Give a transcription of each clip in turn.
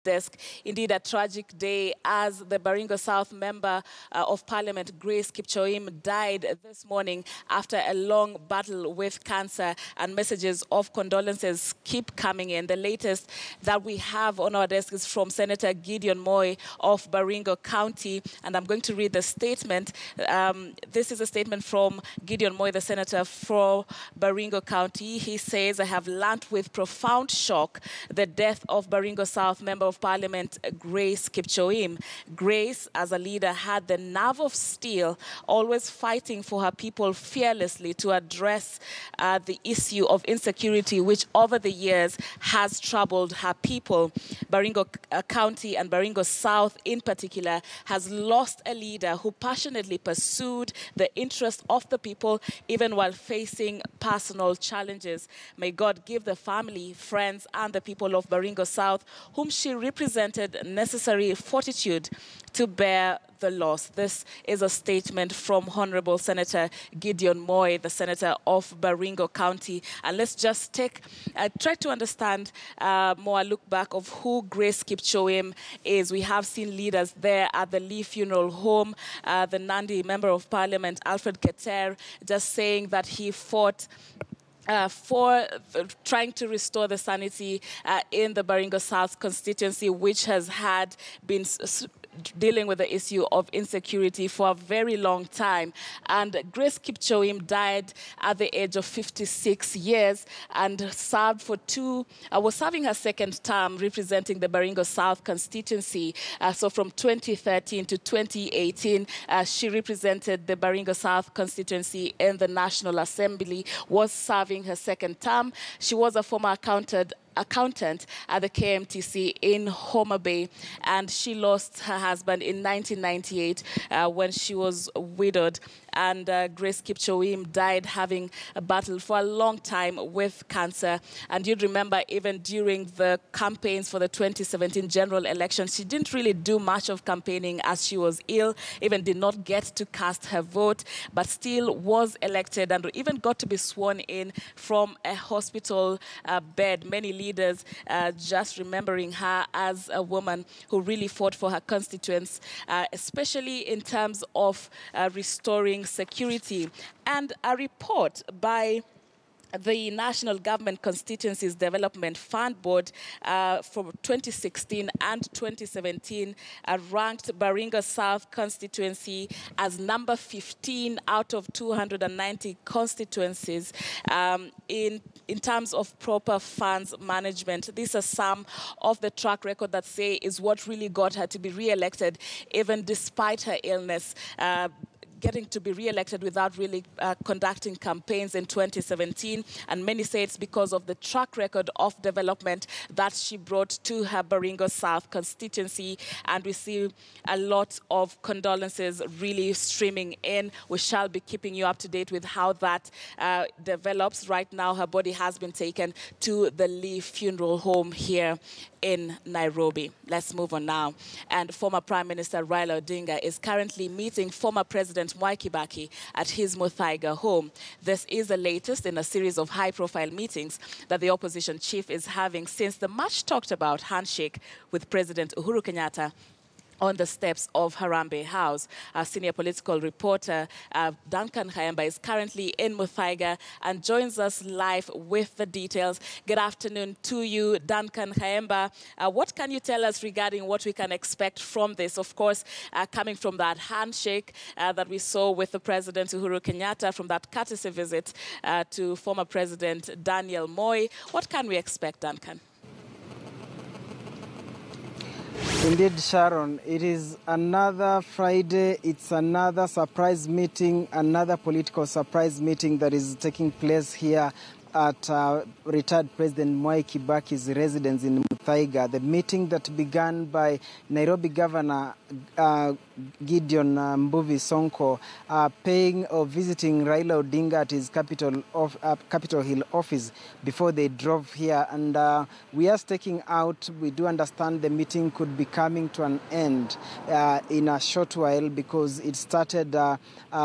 desk. Indeed, a tragic day as the Baringo South Member of Parliament, Grace Kipchoim, died this morning after a long battle with cancer, and messages of condolences keep coming in. The latest that we have on our desk is from Senator Gideon Moi of Baringo County, and I'm going to read the statement. This is a statement from Gideon Moi, the Senator for Baringo County. He says, "I have learnt with profound shock the death of Baringo South Member of Parliament Grace Kipchoim. Grace, as a leader, had the nerve of steel, always fighting for her people fearlessly to address the issue of insecurity, which over the years has troubled her people. Baringo County and Baringo South in particular has lost a leader who passionately pursued the interest of the people, even while facing personal challenges. May God give the family, friends, and the people of Baringo South, whom she represented, necessary fortitude to bear the loss." This is a statement from Honorable Senator Gideon Moi, the Senator of Baringo County. And let's just try to understand more a look back of who Grace Kipchoim is. We have seen leaders there at the Lee Funeral Home, the Nandi Member of Parliament, Alfred Keter, just saying that he fought for trying to restore the sanity in the Baringo South constituency, which has been dealing with the issue of insecurity for a very long time. And Grace Kipchoim died at the age of 56 years and was serving her second term representing the Baringo South constituency. So from 2013 to 2018, she represented the Baringo South constituency in the National Assembly, was serving her second term. She was a former accountant at the KMTC in Homa Bay, and she lost her husband in 1998 when she was widowed. And Grace Kipchoim died having a battle for a long time with cancer. And you'd remember even during the campaigns for the 2017 general election, she didn't really do much of campaigning as she was ill, even did not get to cast her vote, but still was elected and even got to be sworn in from a hospital bed. Many leaders just remembering her as a woman who really fought for her constituents, especially in terms of restoring security. And a report by the National Government Constituencies Development Fund Board from 2016 and 2017 ranked Baringo South constituency as number 15 out of 290 constituencies in terms of proper funds management. These are some of the track record that say is what really got her to be re-elected, even despite her illness. Getting to be re-elected without really conducting campaigns in 2017. And many say it's because of the track record of development that she brought to her Baringo South constituency. And we see a lot of condolences really streaming in. We shall be keeping you up to date with how that develops. Right now, her body has been taken to the Lee Funeral Home here in Nairobi. Let's move on now. And former Prime Minister Raila Odinga is currently meeting former President Mwai Kibaki at his Muthaiga home. This is the latest in a series of high-profile meetings that the opposition chief is having since the much talked about handshake with President Uhuru Kenyatta on the steps of Harambee House. Our senior political reporter, Duncan Khaemba, is currently in Muthaiga and joins us live with the details. Good afternoon to you, Duncan Khaemba. What can you tell us regarding what we can expect from this? Of course, coming from that handshake that we saw with the President Uhuru Kenyatta, from that courtesy visit to former President Daniel Moi. What can we expect, Duncan? Indeed, Sharon, it is another Friday. It's another surprise meeting, another political surprise meeting that is taking place here at retired President Mwai Kibaki's residence in Muthaiga. The meeting that began by Nairobi Governor Gideon Mbuvi Sonko paying or visiting Raila Odinga at his Capitol Hill office before they drove here. And we are staking out. We do understand the meeting could be coming to an end in a short while because it started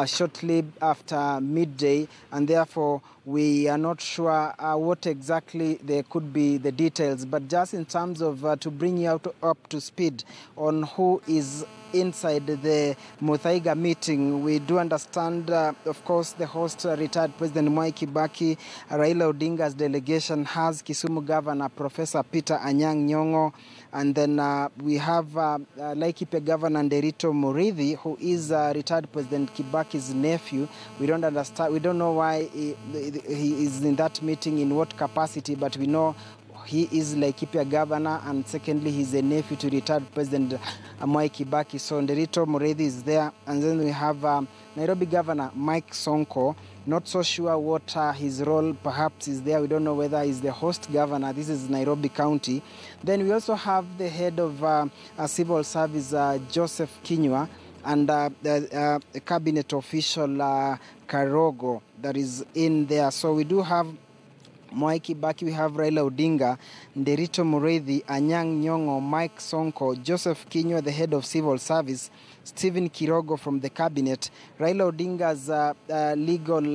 shortly after midday, and therefore we are not sure what exactly there could be the details. But just in terms of to bring you up to speed on who is inside the Muthaiga meeting, we do understand, of course, the host, retired President Mwai Kibaki. Raila Odinga's delegation has Kisumu Governor Professor Peter Anyang' Nyong'o, and then we have Laikipia Governor Nderito Muridhi, who is retired President Kibaki's nephew. We don't understand. We don't know why he is in that meeting, in what capacity, but we know he is Laikipia Governor, and secondly, he's a nephew to retired President Mwai Kibaki. So Nderito Muridhi is there, and then we have Nairobi Governor Mike Sonko. Not so sure what his role perhaps is there. We don't know whether he's the host governor. This is Nairobi County. Then we also have the head of civil service, Joseph Kinyua, and the cabinet official, Karogo, that is in there. So we do have Mwai Kibaki, we have Raila Odinga, Nderito Muridhi, Anyang' Nyong'o, Mike Sonko, Joseph Kinyua, the head of civil service, Stephen Kirogo from the cabinet, Raila Odinga's legal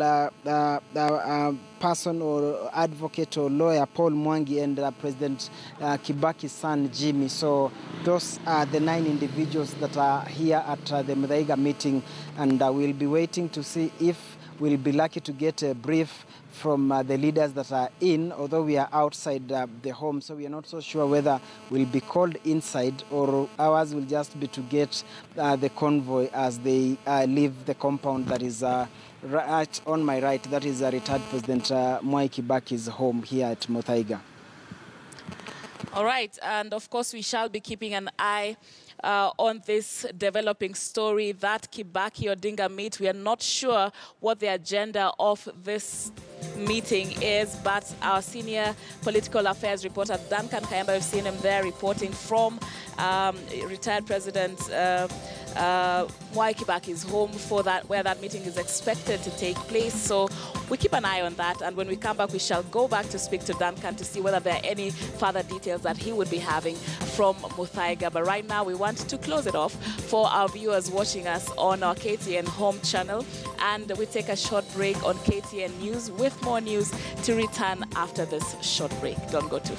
person or advocate or lawyer, Paul Mwangi, and President Kibaki's son, Jimmy. So those are the 9 individuals that are here at the Muthaiga meeting, and we'll be waiting to see if we'll be lucky to get a brief from the leaders that are in, although we are outside the home, so we are not so sure whether we'll be called inside or ours will just be to get the convoy as they leave the compound that is right on my right. That is retired President Mwai Kibaki's home here at Muthaiga. All right, and of course we shall be keeping an eye on this developing story, that Kibaki Odinga meet. We are not sure what the agenda of this meeting is, but our senior political affairs reporter Duncan Kayamba, we've seen him there reporting from retired President Mwai Kibaki's home for that, where that meeting is expected to take place. So we keep an eye on that, and when we come back, we shall go back to speak to Duncan to see whether there are any further details that he would be having from Muthaiga. But right now, we want to close it off for our viewers watching us on our KTN Home channel, and we take a short break on KTN News with more news to return after this short break. Don't go too far.